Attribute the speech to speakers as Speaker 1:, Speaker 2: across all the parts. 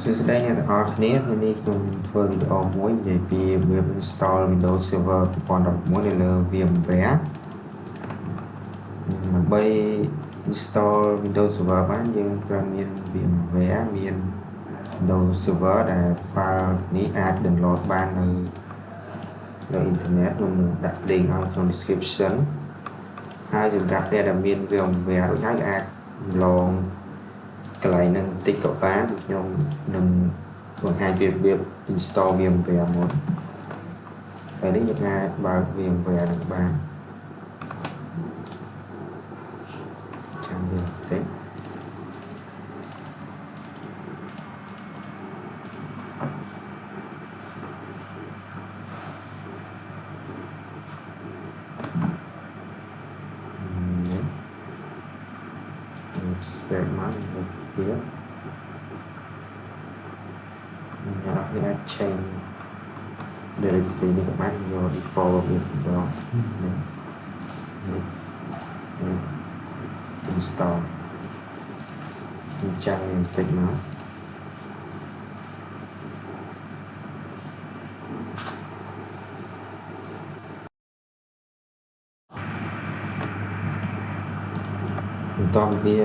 Speaker 1: Since đây là ở khné thì đi cùngធ្វើvideoមួយនិយាយពីរបៀប install Windows Server 2011 នៅលើ VMware ដើម្បី install Windows Server បានយើងត្រូវមាន VMware មាន Windows Server ដែល file នេះអាច download បាននៅលើ internet ខ្ញុំដាក់ link ឲ្យក្នុង description ហើយសម្រាប់អ្នកដែលមាន VMware រួចហើយអាចឡងកន្លែងនឹងតិចក៏បានខ្ញុំនឹងបង្ហាញពីរបៀប install VMware មុនហើយនេះយើងអាចបើក VMware នឹងបានចាំវាតិចset មកទៀតអ្នកអាច change directory នេះក៏បានយក default វាម្ដងនេះ install ចាំវាបន្តិចមកបន្ទាប់វា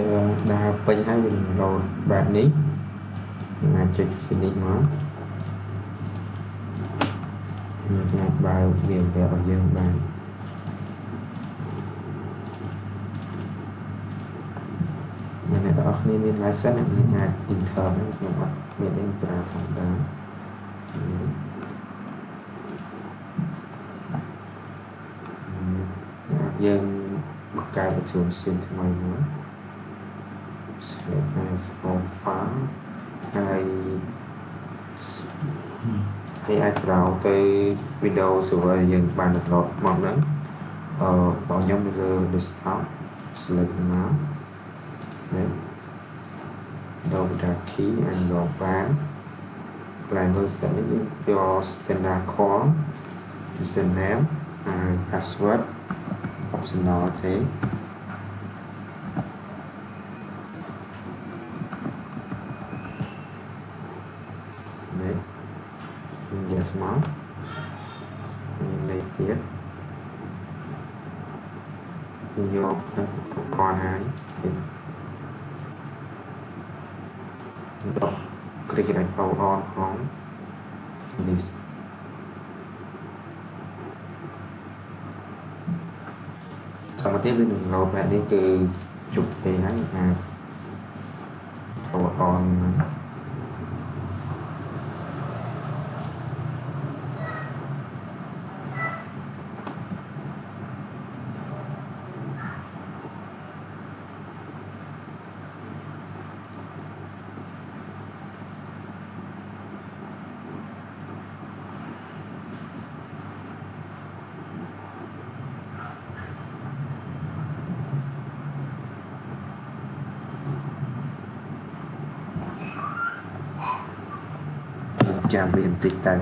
Speaker 1: ដើរពេញហើយវា load បែបនេះយើងអាចចុច finish មកយើងអាចបើក VMware របស់យើងបានអ្នកនរគ្នាមាន license យើងអាច enter ហ្នឹងខ្ញុំអត់មានទេប្រើធម្មតាយើងបង្កើត virtual machine ថ្មីមក select as profile ហើយអាច browse ទៅ Windows Server យើងបាន download មកហ្នឹងរបស់ខ្ញុំនៅលើ desktop select មកនេះ download key អាចយកបាន language នេះយើងយក standard core username ហើយ password optional ទេនេះ yes មកនេះទៀតយកទៅគាត់ហើយដល់គ្រីកឲ្យ power on ផងនេះតាមទៀតវានឹងលោតបែបនេះគឺជុំទេហើយអាច power on ចាំវាបន្តិចទៅ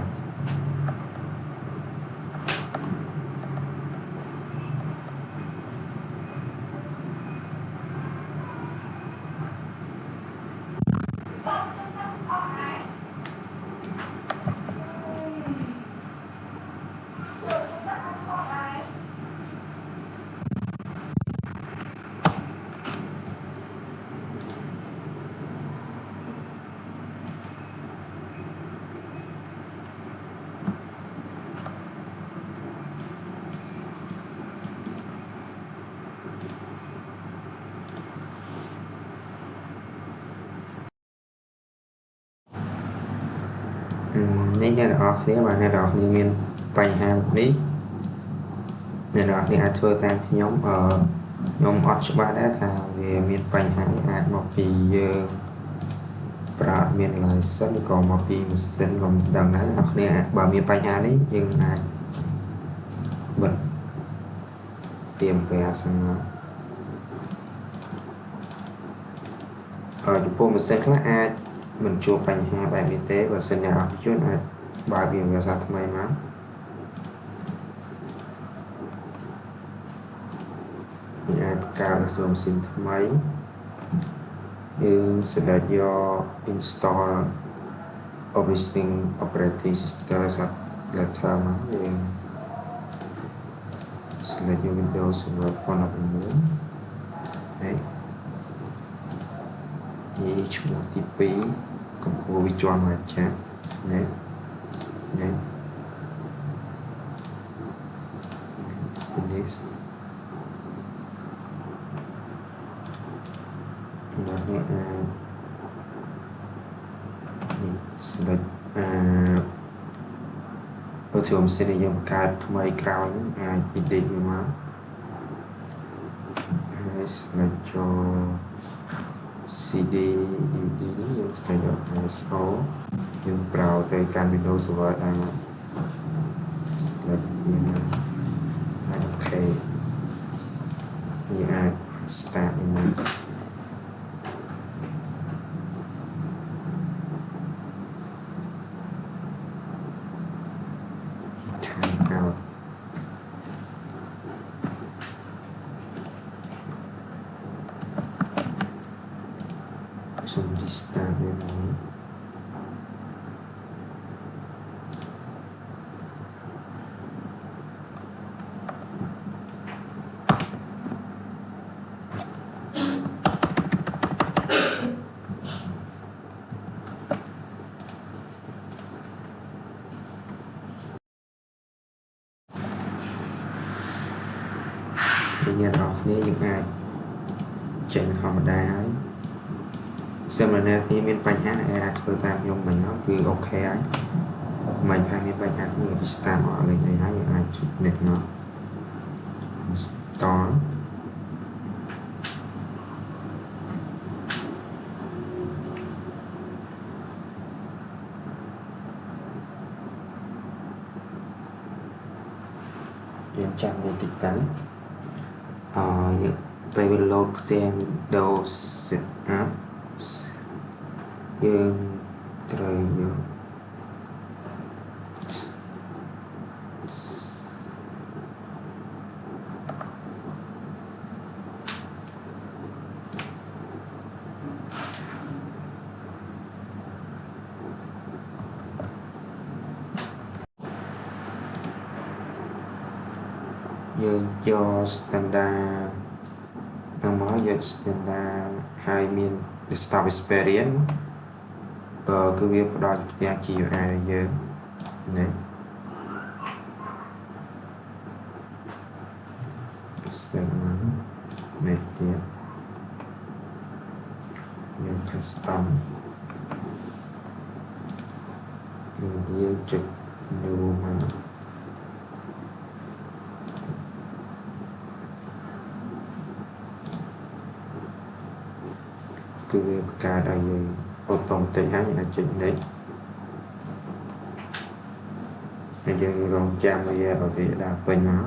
Speaker 1: នេះអ្នកនរគ្នាបាទអ្នកនរគ្នាមានបញ្ហានេះអ្នកនរគ្នាអាចធ្វើតាមខ្ញុំខ្ញុំអត់ច្បាស់ដែរថាវាមានបញ្ហាអាចមកពីយើងប្រើអត់មាន license ឬក៏មកពីម៉ាស៊ីនក៏មិនដឹងដែរអ្នកគ្នាបើមានបញ្ហានេះយើងអាចបិទ VMware សិនមកចំពោះម៉ាស៊ីនខ្លះអាចមិនជួបបញ្ហាបែបនេះទេបើសិនជាអត់ជួបអាចបើក VMware សាថ្មីមកអាចបង្កើត virtual machine ថ្មីយើង select យក install operating system là term select your Window Server phone of the đấy như chúng TP công cụ virtual mà chat đấy đấy next nó select virtual sẽ để dùng card mấy crowd edit mà select cho CD DVD yang select cho ISO yang browse tới can Windows Server select OK như start ini timeout so restart ini nhận học nếu những ai chạy họ đá ấy xem là nè thì mình bài hát này thôi tạm dùng mình nó cứ ok ấy mình phải mình bài hát thì restart họ lên cái ấy ai chụp nét nó start yên trang vô tịch tán những về load tiền đầu setup dương trời dương cho standard đang nói về standard hai miền desktop experience cứ việc đo ra chiều ai giờ này xem này tiếp những custom những chụp new mà cứ việc cả đại diện ô tông tây hái là chuyện đấy bây giờ rong chạm bây giờ ở phía đà bên nó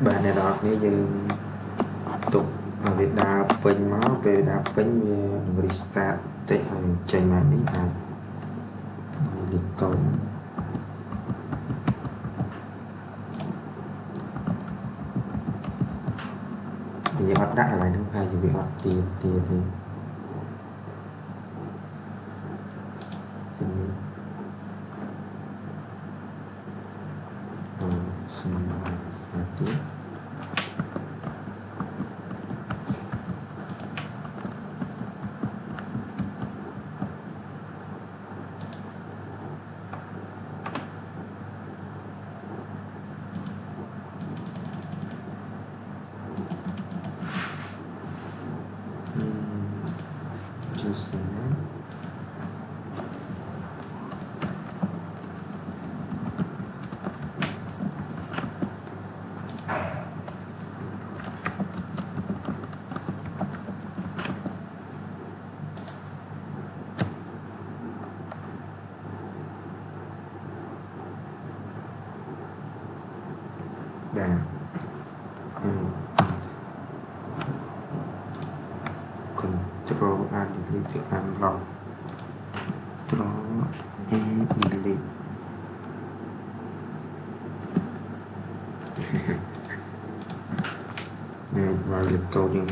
Speaker 1: bạn này đọc nếu như tục ở Việt Nam bên máu về đá bên restart tại hành trình mà đi hàng đi cầu vì hoạt đại lại nó hay vì hoạt tiền thì tiếp và add delete unlock draw and delete này vào lịch coding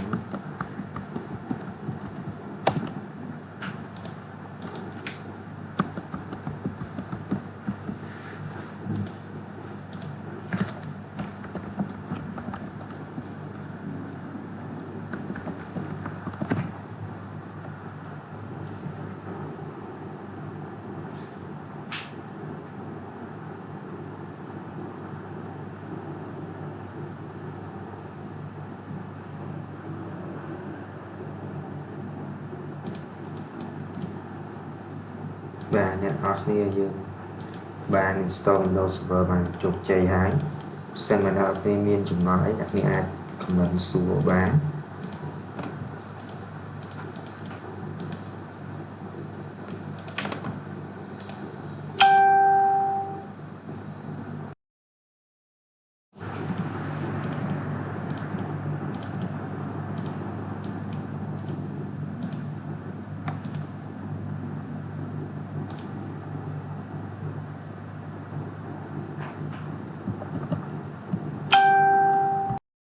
Speaker 1: và net order dương bạn install Windows Server bằng chụp chạy hái xem mình hợp miên chụp nói đặt như ad comment số bán